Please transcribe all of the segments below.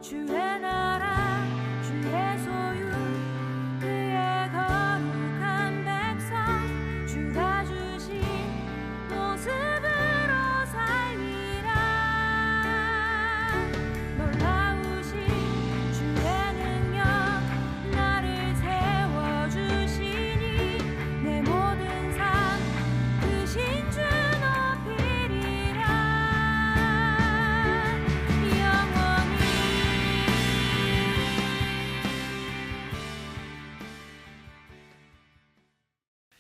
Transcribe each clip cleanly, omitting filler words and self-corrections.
주의 나라 주의 소유 그의 거룩한 백성 주가 주신 모습으로 살리라. 놀라우신 주의 능력 나를 세워주시니 내 모든 삶 크신 주 높이리라. 영원히.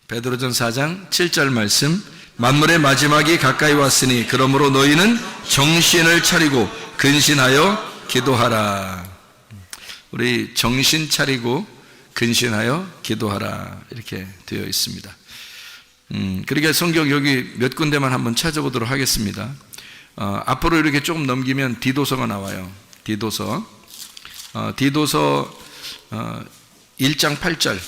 베드로전 4장 7절 말씀, 만물의 마지막이 가까이 왔으니 그러므로 너희는 정신을 차리고 근신하여 기도하라. 우리 정신 차리고 근신하여 기도하라 이렇게 되어 있습니다. 그러니까 성경 여기 몇 군데만 한번 찾아보도록 하겠습니다. 앞으로 이렇게 조금 넘기면 디도서가 나와요. 디도서 1장 8절,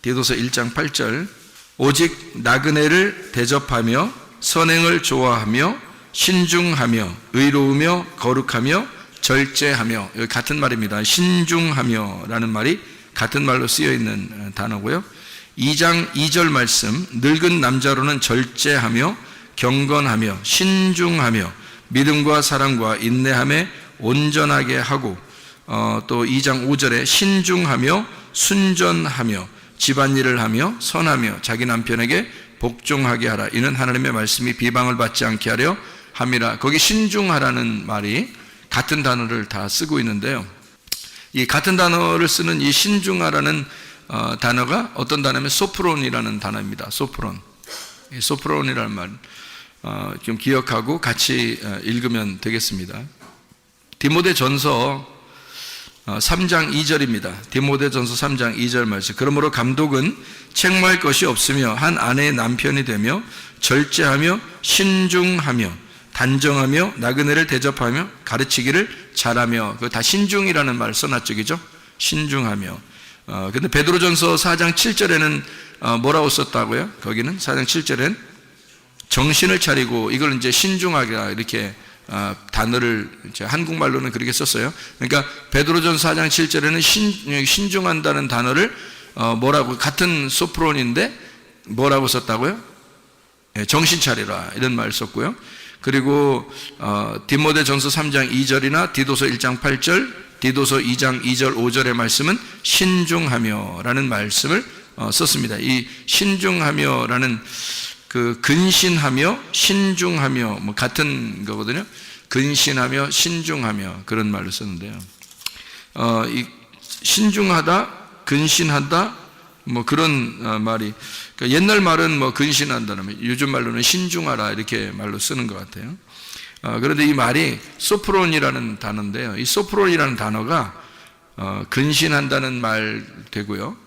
디도서 1장 8절, 오직 나그네를 대접하며 선행을 좋아하며 신중하며 의로우며 거룩하며 절제하며, 여기 같은 말입니다. 신중하며 라는 말이 같은 말로 쓰여 있는 단어고요. 2장 2절 말씀, 늙은 남자로는 절제하며 경건하며 신중하며 믿음과 사랑과 인내함에 온전하게 하고, 또 2장 5절에 신중하며 순전하며 집안일을 하며 선하며 자기 남편에게 복종하게 하라. 이는 하나님의 말씀이 비방을 받지 않게 하려 함이라. 거기 신중하라는 말이 같은 단어를 다 쓰고 있는데요. 이 같은 단어를 쓰는 이 신중하라는 단어가 어떤 단어냐면 소프론이라는 단어입니다. 소프론. 이 소프론이라는 말 좀 기억하고 같이 읽으면 되겠습니다. 디모데전서 3장 2절입니다. 디모데전서 3장 2절 말씀. 그러므로 감독은 책망할 것이 없으며 한 아내의 남편이 되며 절제하며 신중하며 단정하며 나그네를 대접하며 가르치기를 잘하며, 그 다 신중이라는 말을 써놨죠, 그죠? 신중하며. 근데 베드로전서 4장 7절에는 뭐라고 썼다고요? 거기는 4장 7절엔 정신을 차리고, 이걸 이제 신중하게 이렇게 단어를 이제 한국말로는 그렇게 썼어요. 그러니까 베드로전서 4장 7절에는 신중한다는 단어를 뭐라고, 같은 소프론인데 뭐라고 썼다고요? 정신 차리라 이런 말을 썼고요. 그리고 디모데전서 3장 2절이나 디도서 1장 8절, 디도서 2장 2절 5절의 말씀은 신중하며라는 말씀을 썼습니다. 이 신중하며라는 그 근신하며 신중하며 뭐 같은 거거든요. 근신하며 신중하며 그런 말로 썼는데요. 이 신중하다, 근신하다 뭐 그런 말이, 그러니까 옛날 말은 뭐 근신한다는, 요즘 말로는 신중하라 이렇게 말로 쓰는 것 같아요. 그런데 이 말이 소프론이라는 단어인데요. 이 소프론이라는 단어가 근신한다는 말 되고요.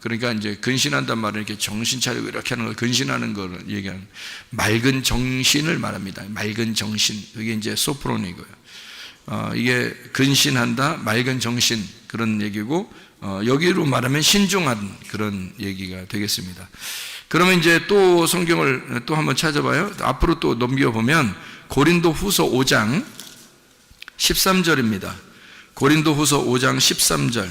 그러니까 이제 근신한단 말은 이렇게 정신 차리고 이렇게 하는 걸 근신하는 걸 얘기하는, 맑은 정신을 말합니다. 맑은 정신, 이게 이제 소프론이고요. 이게 근신한다, 맑은 정신 그런 얘기고, 여기로 말하면 신중한 그런 얘기가 되겠습니다. 그러면 이제 또 성경을 또 한번 찾아봐요. 앞으로 또 넘겨보면 고린도후서 5장 13절입니다. 고린도후서 5장 13절.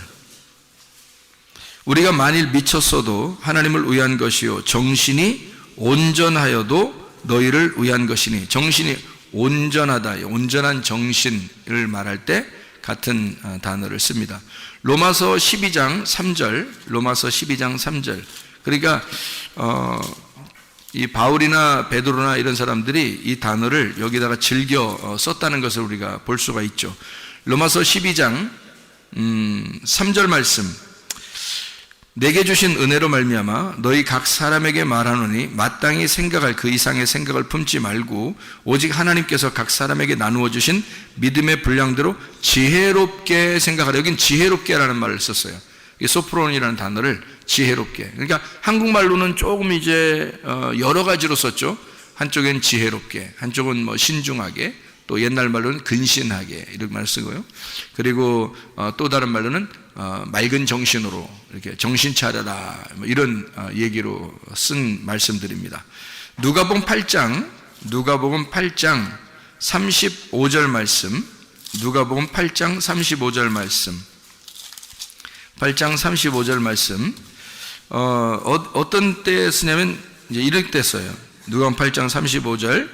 우리가 만일 미쳤어도 하나님을 위한 것이요 정신이 온전하여도 너희를 위한 것이니. 정신이 온전하다, 온전한 정신을 말할 때 같은 단어를 씁니다. 로마서 12장 3절, 로마서 12장 3절. 그러니까 이 바울이나 베드로나 이런 사람들이 이 단어를 여기다가 즐겨 썼다는 것을 우리가 볼 수가 있죠. 로마서 12장 3절 말씀. 내게 주신 은혜로 말미암아 너희 각 사람에게 말하노니 마땅히 생각할 그 이상의 생각을 품지 말고 오직 하나님께서 각 사람에게 나누어 주신 믿음의 분량대로 지혜롭게 생각하라. 여긴 지혜롭게라는 말을 썼어요. 이 소프론이라는 단어를 지혜롭게. 그러니까 한국말로는 조금 이제 여러 가지로 썼죠. 한쪽엔 지혜롭게, 한쪽은 뭐 신중하게, 또 옛날 말로는 근신하게 이런 말을 쓰고요. 그리고 또 다른 말로는 맑은 정신으로 이렇게 정신 차려라 뭐 이런 얘기로 쓴 말씀들입니다. 누가복음 8장 35절 말씀, 누가복음 8장 35절 말씀. 8장 35절 말씀. 어떤 때에 쓰냐면 이제 이럴 때 써요. 누가복음 8장 35절.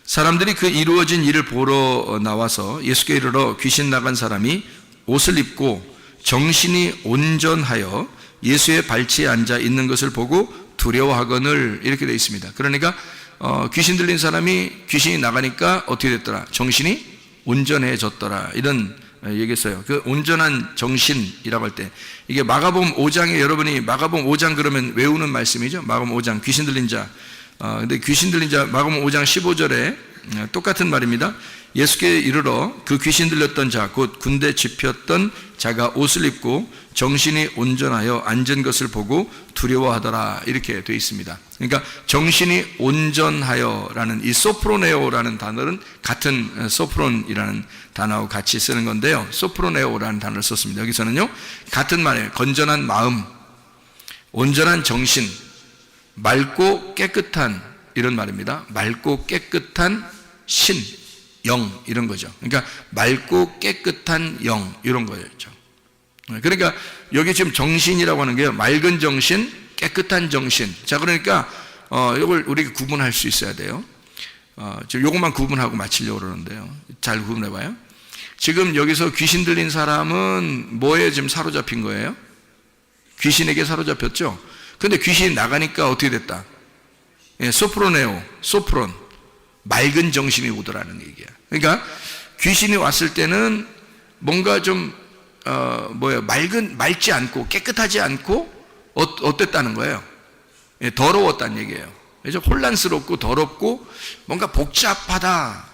사람들이 그 이루어진 일을 보러 나와서 예수께 이르러 귀신 나간 사람이 옷을 입고 정신이 온전하여 예수의 발치에 앉아 있는 것을 보고 두려워하거늘, 이렇게 되어 있습니다. 그러니까 귀신 들린 사람이 귀신이 나가니까 어떻게 됐더라? 정신이 온전해졌더라, 이런 얘기했어요. 그 온전한 정신이라고 할 때, 이게 마가복음 5장에, 여러분이 마가복음 5장 그러면 외우는 말씀이죠. 마가복음 5장 귀신 들린 자. 근데 귀신 들린 자, 마가복음 5장 15절에 똑같은 말입니다. 예수께 이르러 그 귀신 들렸던 자, 곧 군대 집혔던 자가 옷을 입고 정신이 온전하여 앉은 것을 보고 두려워하더라, 이렇게 되어 있습니다. 그러니까 정신이 온전하여라는 이 소프로네오라는 단어는 같은 소프론이라는 단어하고 같이 쓰는 건데요. 소프로네오라는 단어를 썼습니다. 여기서는요, 같은 말이에요. 건전한 마음, 온전한 정신, 맑고 깨끗한, 이런 말입니다. 맑고 깨끗한 신, 영, 이런 거죠. 그러니까 맑고 깨끗한 영, 이런 거였죠. 그러니까 여기 지금 정신이라고 하는 게요, 맑은 정신, 깨끗한 정신. 자, 그러니까 이걸 우리가 구분할 수 있어야 돼요. 지금 요것만 구분하고 마치려고 그러는데요. 잘 구분해봐요. 지금 여기서 귀신 들린 사람은 뭐에 지금 사로잡힌 거예요? 귀신에게 사로잡혔죠. 근데 귀신이 나가니까 어떻게 됐다? 예, 소프로네오, 소프론, 맑은 정신이 오더라는 얘기야. 그러니까 귀신이 왔을 때는 뭔가 좀 맑지 않고 깨끗하지 않고 어땠다는 거예요? 예, 더러웠다는 얘기예요. 그래서 혼란스럽고 더럽고 뭔가 복잡하다.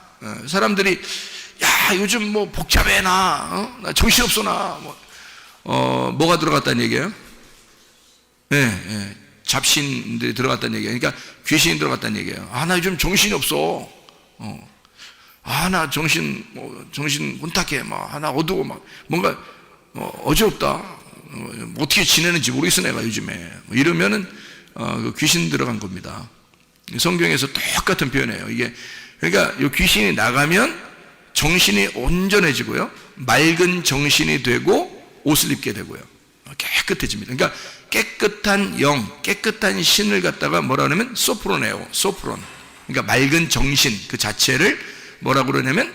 사람들이 야, 요즘 뭐 복잡해 나 정신없어 나 뭐가 들어갔다는 얘기예요? 예, 잡신들이 들어갔다는 얘기예요. 그러니까 귀신이 들어갔다는 얘기예요. 아, 나 요즘 정신이 없어. 아, 나 정신 혼탁해. 나 어두워. 뭔가 어지럽다. 어떻게 지내는지 모르겠어, 내가 요즘에. 이러면은 그 귀신 들어간 겁니다. 성경에서 똑같은 표현이에요. 이게, 그러니까 이 귀신이 나가면 정신이 온전해지고요, 맑은 정신이 되고 옷을 입게 되고요, 깨끗해집니다. 그러니까 깨끗한 영, 깨끗한 신을 갖다가 뭐라 그러냐면 소프로네오, 소프론. 그러니까 맑은 정신 그 자체를 뭐라고 그러냐면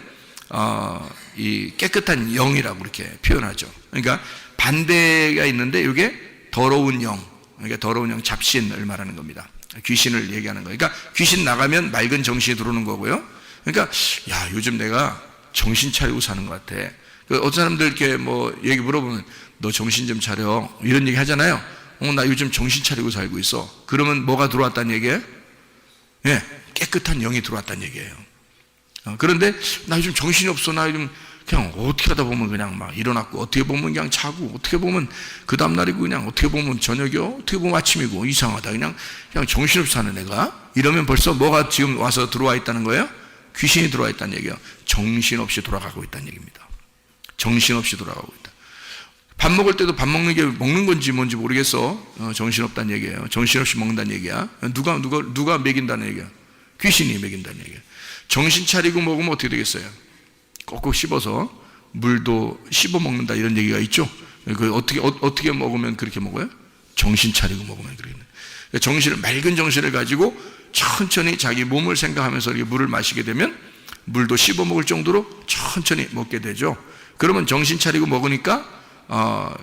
이 깨끗한 영이라고 이렇게 표현하죠. 그러니까 반대가 있는데 이게 더러운 영, 그러니까 더러운 영, 잡신을 말하는 겁니다. 귀신을 얘기하는 거예요. 그러니까 귀신 나가면 맑은 정신이 들어오는 거고요. 그러니까 야, 요즘 내가 정신 차리고 사는 것 같아. 어떤 사람들 이렇게 뭐 얘기 물어보면 너 정신 좀 차려, 이런 얘기 하잖아요. 나 요즘 정신 차리고 살고 있어. 그러면 뭐가 들어왔다는 얘기예요? 예, 깨끗한 영이 들어왔다는 얘기예요. 그런데 나 요즘 정신이 없어. 나 요즘 그냥 어떻게 하다 보면 그냥 막 일어났고, 어떻게 보면 그냥 자고, 어떻게 보면 그 다음날이고, 그냥 어떻게 보면 저녁이고, 어떻게 보면 아침이고, 이상하다. 그냥 정신없이 사는 애가, 이러면 벌써 뭐가 지금 와서 들어와 있다는 거예요? 귀신이 들어와 있다는 얘기예요. 정신없이 돌아가고 있다는 얘기입니다. 정신없이 돌아가고 있다. 밥 먹을 때도 밥 먹는 게 먹는 건지 뭔지 모르겠어. 정신없다는 얘기예요. 정신없이 먹는다는 얘기야. 누가 먹인다는 얘기야? 귀신이 먹인다는 얘기야. 정신 차리고 먹으면 어떻게 되겠어요? 꼭꼭 씹어서 물도 씹어 먹는다, 이런 얘기가 있죠. 그 어떻게 먹으면 그렇게 먹어요? 정신 차리고 먹으면 그렇게. 정신을, 맑은 정신을 가지고 천천히 자기 몸을 생각하면서 이렇게 물을 마시게 되면 물도 씹어 먹을 정도로 천천히 먹게 되죠. 그러면 정신 차리고 먹으니까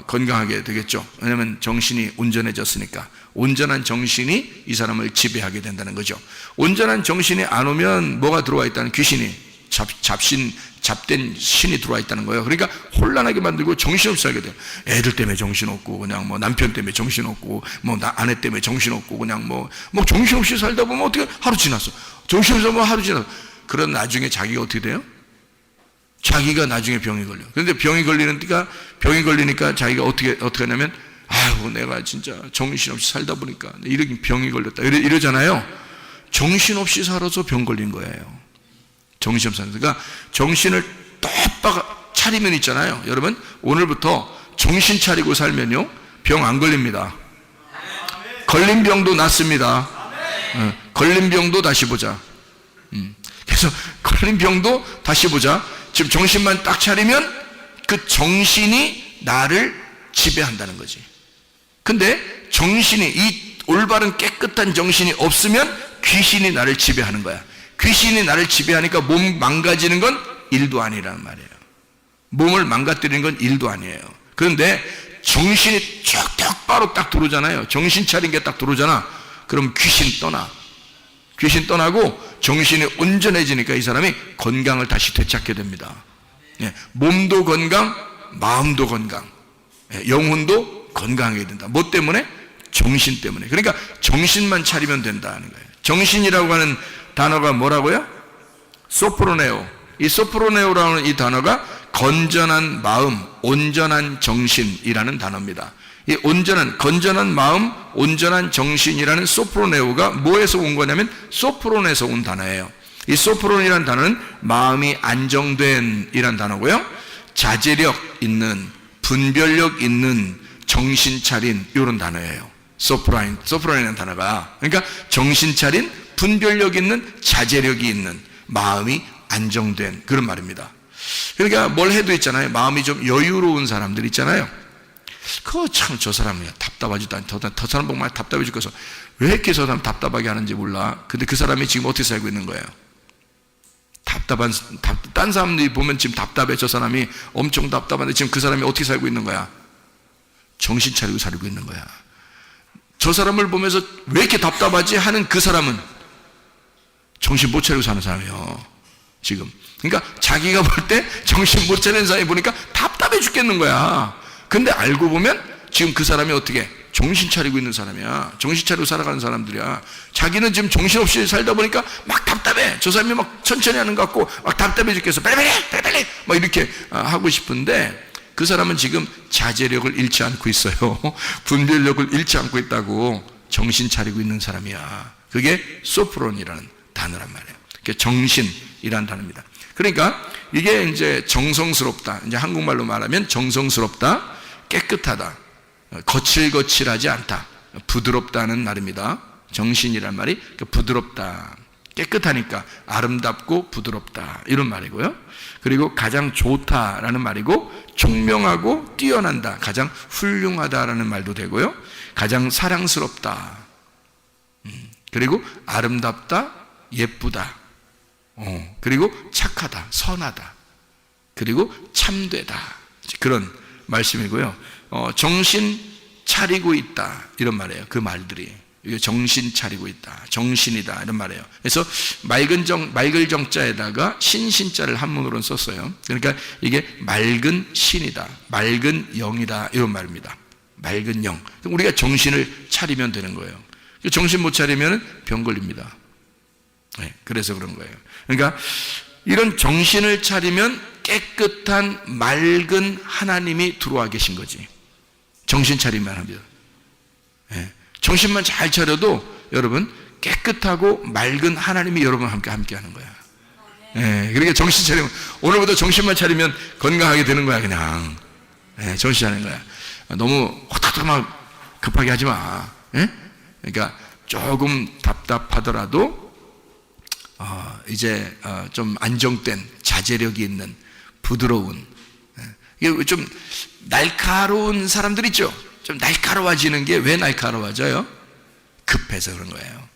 건강하게 되겠죠. 왜냐하면 정신이 온전해졌으니까. 온전한 정신이 이 사람을 지배하게 된다는 거죠. 온전한 정신이 안 오면 뭐가 들어와 있다는, 귀신이, 잡된 신이 들어와 있다는 거예요. 그러니까 혼란하게 만들고 정신없이 살게 돼요. 애들 때문에 정신없고, 그냥 뭐 남편 때문에 정신없고, 뭐 아내 때문에 정신없고, 그냥 뭐 정신없이 살다 보면 어떻게 하루 지났어. 정신없이 살면 하루 지났어. 그런 나중에 자기가 어떻게 돼요? 자기가 나중에 병이 걸려. 그런데 병이 걸리니까 자기가 어떻게 하냐면, 아이고, 내가 진짜 정신없이 살다 보니까 이렇게 병이 걸렸다. 이러잖아요. 정신없이 살아서 병 걸린 거예요. 정신없이 살아서. 그러니까 정신을 똑바로 차리면 있잖아요. 여러분, 오늘부터 정신 차리고 살면요, 병 안 걸립니다. 걸린 병도 낫습니다. 걸린 병도 다시 보자. 그래서 걸린 병도 다시 보자. 지금 정신만 딱 차리면 그 정신이 나를 지배한다는 거지. 근데 정신이, 이 올바른 깨끗한 정신이 없으면 귀신이 나를 지배하는 거야. 귀신이 나를 지배하니까 몸 망가지는 건 일도 아니라는 말이에요. 몸을 망가뜨리는 건 일도 아니에요. 그런데 정신이 똑바로 딱 들어오잖아요. 정신 차린 게 딱 들어오잖아. 그럼 귀신 떠나. 귀신 떠나고 정신이 온전해지니까 이 사람이 건강을 다시 되찾게 됩니다. 예, 몸도 건강, 마음도 건강, 예, 영혼도 건강하게 된다. 뭐 때문에? 정신 때문에. 그러니까 정신만 차리면 된다는 거예요. 정신이라고 하는 단어가 뭐라고요? 소프로네오. 이 소프로네오라는 이 단어가 건전한 마음, 온전한 정신이라는 단어입니다. 이 온전한, 건전한 마음, 온전한 정신이라는 소프로네오가 뭐에서 온 거냐면 소프론에서 온 단어예요. 이 소프론이라는 단어는 마음이 안정된 이란 단어고요. 자제력 있는, 분별력 있는, 정신 차린 이런 단어예요. 소프론이라는 단어가. 그러니까 정신 차린, 분별력 있는, 자제력이 있는, 마음이 안정된 그런 말입니다. 그러니까 뭘 해도 있잖아요. 마음이 좀 여유로운 사람들 있잖아요. 참 저 사람이야 답답하지도 않다. 저 사람 보면 답답해 죽겠어. 왜 이렇게 저 사람 답답하게 하는지 몰라. 근데 그 사람이 지금 어떻게 살고 있는 거예요? 딴 사람들이 보면 지금 답답해. 저 사람이 엄청 답답한데 지금 그 사람이 어떻게 살고 있는 거야? 정신 차리고 살고 있는 거야. 저 사람을 보면서 왜 이렇게 답답하지 하는 그 사람은 정신 못 차리고 사는 사람이에요. 지금. 그러니까 자기가 볼 때 정신 못 차리는 사람이 보니까 답답해 죽겠는 거야. 근데 알고 보면 지금 그 사람이 어떻게 정신 차리고 있는 사람이야. 정신 차리고 살아가는 사람들이야. 자기는 지금 정신없이 살다 보니까 막 답답해. 저 사람이 막 천천히 하는 것 같고 막 답답해 죽겠어. 빨리 막 이렇게 하고 싶은데 그 사람은 지금 자제력을 잃지 않고 있어요. 분별력을 잃지 않고 있다고. 정신 차리고 있는 사람이야. 그게 소프론이라는 단어란 말이에요. 그게 정신이라는 단어입니다. 그러니까 이게 이제 정성스럽다. 이제 한국말로 말하면 정성스럽다, 깨끗하다, 거칠거칠하지 않다, 부드럽다는 말입니다. 정신이란 말이 부드럽다, 깨끗하니까 아름답고 부드럽다 이런 말이고요. 그리고 가장 좋다라는 말이고 총명하고 뛰어난다, 가장 훌륭하다라는 말도 되고요. 가장 사랑스럽다, 그리고 아름답다, 예쁘다, 그리고 착하다, 선하다, 그리고 참되다, 그런 말씀이고요. 정신 차리고 있다 이런 말이에요. 그 말들이 정신 차리고 있다, 정신이다 이런 말이에요. 그래서 맑을 정자에다가 신자를 한문으로 썼어요. 그러니까 이게 맑은 신이다, 맑은 영이다 이런 말입니다. 맑은 영. 우리가 정신을 차리면 되는 거예요. 정신 못 차리면 병 걸립니다. 네, 그래서 그런 거예요. 그러니까 이런 정신을 차리면 깨끗한 맑은 하나님이 들어와 계신 거지. 정신 차리면 합니다. 네, 정신만 잘 차려도 여러분 깨끗하고 맑은 하나님이 여러분과 함께 하는 거야. 네, 그러니까 정신 차리면 오늘부터 정신만 차리면 건강하게 되는 거야. 그냥 네, 정신 차리는 거야. 너무 호탁호탁 막 급하게 하지 마. 네? 그러니까 조금 답답하더라도 이제 좀 안정된 자제력이 있는 부드러운, 이게 좀 날카로운 사람들 있죠. 좀 날카로워지는 게 왜 날카로워져요? 급해서 그런 거예요.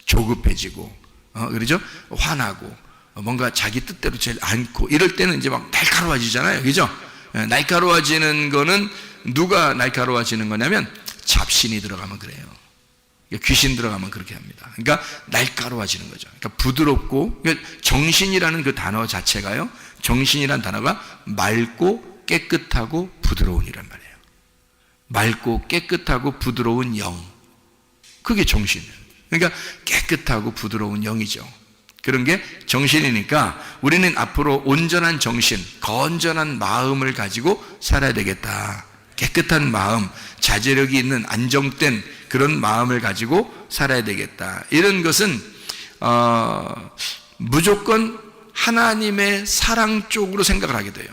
조급해지고, 그러죠? 화나고, 뭔가 자기 뜻대로 제일 않고 이럴 때는 이제 막 날카로워지잖아요. 그죠? 날카로워지는 거는 누가 날카로워지는 거냐면 잡신이 들어가면 그래요. 귀신 들어가면 그렇게 합니다. 그러니까 날카로워지는 거죠. 그러니까 부드럽고, 그러니까 정신이라는 그 단어 자체가요, 정신이라는 단어가 맑고 깨끗하고 부드러운이란 말이에요. 맑고 깨끗하고 부드러운 영, 그게 정신이에요. 그러니까 깨끗하고 부드러운 영이죠. 그런 게 정신이니까 우리는 앞으로 온전한 정신, 건전한 마음을 가지고 살아야 되겠다. 깨끗한 마음, 자제력이 있는 안정된 그런 마음을 가지고 살아야 되겠다. 이런 것은 무조건 하나님의 사랑 쪽으로 생각을 하게 돼요.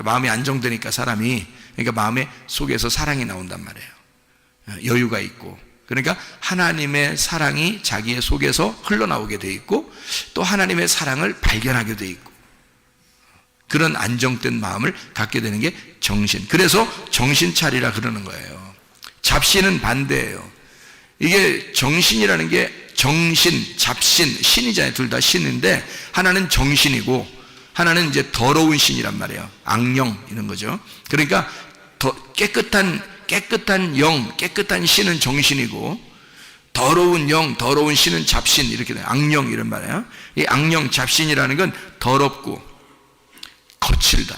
마음이 안정되니까 사람이, 그러니까 마음의 속에서 사랑이 나온단 말이에요. 여유가 있고, 그러니까 하나님의 사랑이 자기의 속에서 흘러나오게 돼 있고, 또 하나님의 사랑을 발견하게 돼 있고, 그런 안정된 마음을 갖게 되는 게 정신. 그래서 정신 차리라 그러는 거예요. 잡신은 반대예요. 이게 정신이라는 게 정신, 잡신, 신이잖아요. 둘 다 신인데 하나는 정신이고 하나는 이제 더러운 신이란 말이에요. 악령 이런 거죠. 그러니까 더 깨끗한 영, 깨끗한 신은 정신이고 더러운 영, 더러운 신은 잡신 이렇게 돼요. 악령 이런 말이에요. 이 악령, 잡신이라는 건 더럽고 거칠다,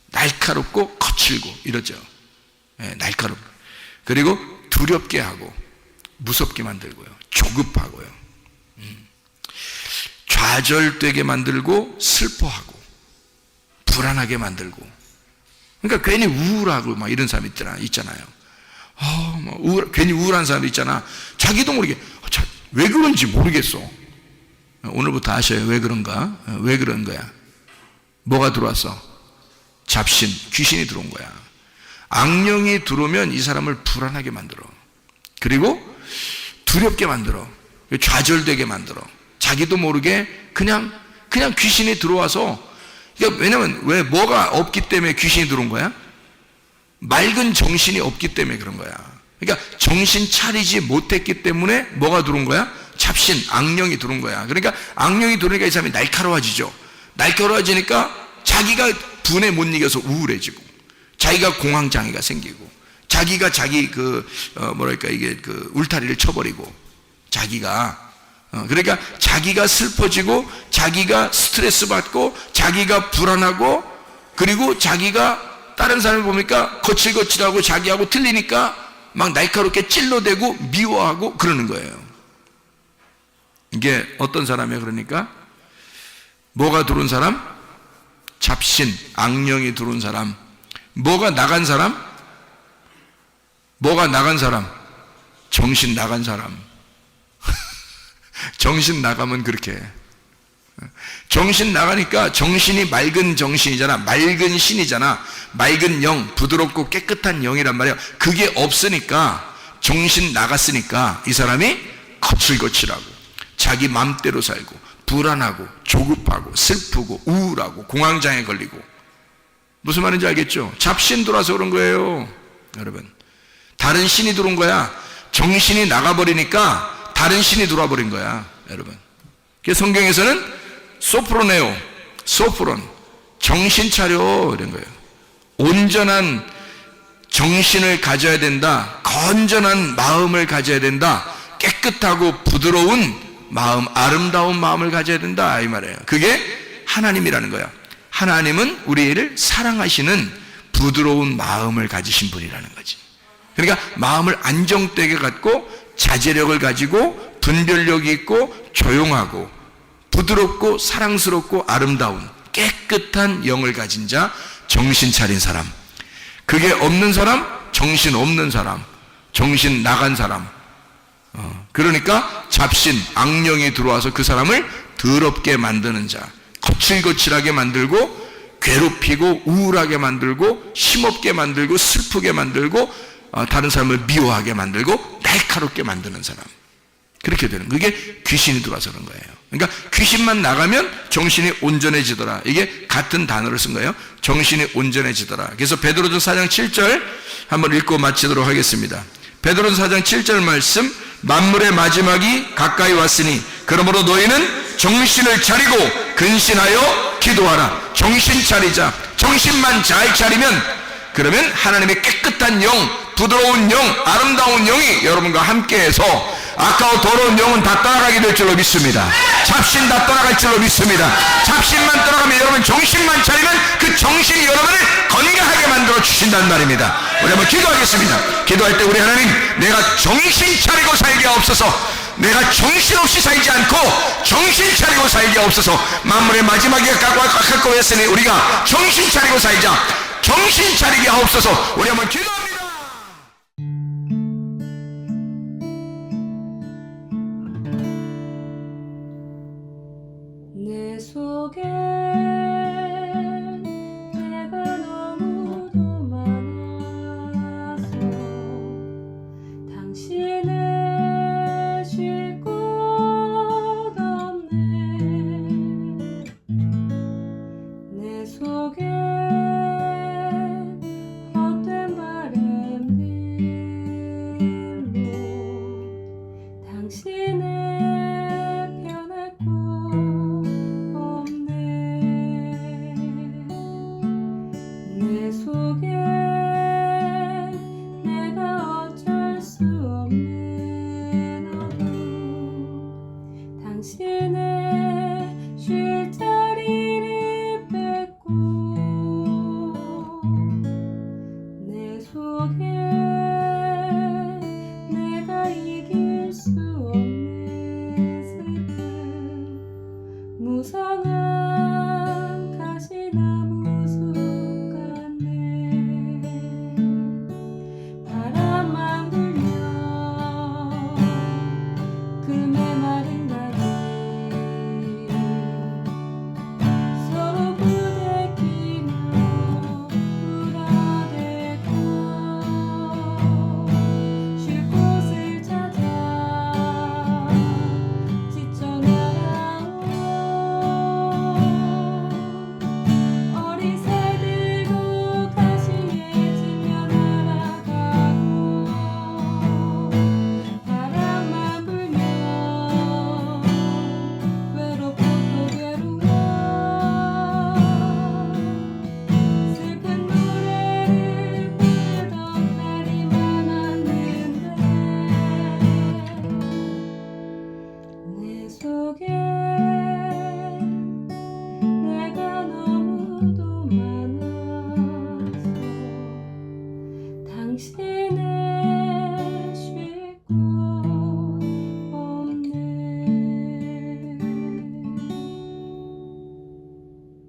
날카롭고 거칠고 이러죠. 날카롭고 그리고 두렵게 하고 무섭게 만들고요. 조급하고요. 좌절되게 만들고 슬퍼하고 불안하게 만들고. 그러니까 괜히 우울하고 막 이런 사람 있잖아요. 괜히 우울한 사람 있잖아. 자기도 모르게 왜 그런지 모르겠어. 오늘부터 아셔요. 왜 그런가? 왜 그런 거야? 뭐가 들어왔어? 잡신, 귀신이 들어온 거야. 악령이 들어오면 이 사람을 불안하게 만들어. 그리고 두렵게 만들어. 좌절되게 만들어. 자기도 모르게 그냥 귀신이 들어와서. 그러니까 왜냐면 왜 뭐가 없기 때문에 귀신이 들어온 거야? 맑은 정신이 없기 때문에 그런 거야. 그러니까 정신 차리지 못했기 때문에 뭐가 들어온 거야? 잡신, 악령이 들어온 거야. 그러니까 악령이 들어오니까 이 사람이 날카로워지죠. 날카로워지니까 자기가 분에 못 이겨서 우울해지고, 자기가 공황장애가 생기고, 자기가 자기 이게 울타리를 쳐버리고, 그러니까 자기가 슬퍼지고, 자기가 스트레스 받고, 자기가 불안하고, 그리고 자기가 다른 사람을 보니까 거칠거칠하고 자기하고 틀리니까 막 날카롭게 찔러대고 미워하고 그러는 거예요. 이게 어떤 사람이에요? 그러니까 뭐가 들어온 사람? 잡신, 악령이 들어온 사람. 뭐가 나간 사람? 정신 나간 사람. 정신 나가면 그렇게 해. 정신 나가니까 정신이 맑은 정신이잖아. 맑은 신이잖아. 맑은 영, 부드럽고 깨끗한 영이란 말이야. 그게 없으니까, 정신 나갔으니까 이 사람이 거칠거칠하고 자기 맘대로 살고 불안하고 조급하고 슬프고 우울하고 공황장애 걸리고. 무슨 말인지 알겠죠? 잡신 들어와서 그런 거예요. 여러분, 다른 신이 들어온 거야. 정신이 나가버리니까 다른 신이 들어와 버린 거야. 여러분, 그래서 성경에서는 소프론, 정신 차려 이런 거예요. 온전한 정신을 가져야 된다. 건전한 마음을 가져야 된다. 깨끗하고 부드러운 마음, 아름다운 마음을 가져야 된다 이 말이에요. 그게 하나님이라는 거야. 하나님은 우리를 사랑하시는 부드러운 마음을 가지신 분이라는 거지. 그러니까 마음을 안정되게 갖고 자제력을 가지고 분별력이 있고 조용하고 부드럽고 사랑스럽고 아름다운 깨끗한 영을 가진 자, 정신 차린 사람. 그게 없는 사람, 정신 없는 사람, 정신 나간 사람. 그러니까 잡신, 악령이 들어와서 그 사람을 더럽게 만드는 자, 거칠거칠하게 만들고 괴롭히고 우울하게 만들고 힘없게 만들고 슬프게 만들고 다른 사람을 미워하게 만들고 날카롭게 만드는 사람. 그렇게 되는 거예요. 그게 귀신이 들어와서 그런 거예요. 그러니까 귀신만 나가면 정신이 온전해지더라. 이게 같은 단어를 쓴 거예요. 정신이 온전해지더라. 그래서 베드로전서 4장 7절 한번 읽고 마치도록 하겠습니다. 베드로전서 4장 7절 말씀, 만물의 마지막이 가까이 왔으니 그러므로 너희는 정신을 차리고 근신하여 기도하라. 정신 차리자. 정신만 잘 차리면 그러면 하나님의 깨끗한 영, 부드러운 영, 아름다운 영이 여러분과 함께해서 아까워 더러운 영은 다 떠나가게 될 줄로 믿습니다. 잡신 다 떠나갈 줄로 믿습니다. 잡신만 떠나가면 여러분 정신만 차리면 그 정신이 여러분을 건강하게 만들어 주신다는 말입니다. 우리 한번 기도하겠습니다. 기도할 때 우리 하나님, 내가 정신 차리고 살게 하옵소서. 내가 정신없이 살지 않고 정신 차리고 살게 하옵소서. 만물의 마지막에 가까워 했으니 우리가 정신 차리고 살자. 정신 차리게 하옵소서. 우리 한번 기도합니다. 내 속에 내가 너무도 많아서 당신을 쉴 곳 없네. 내 내 손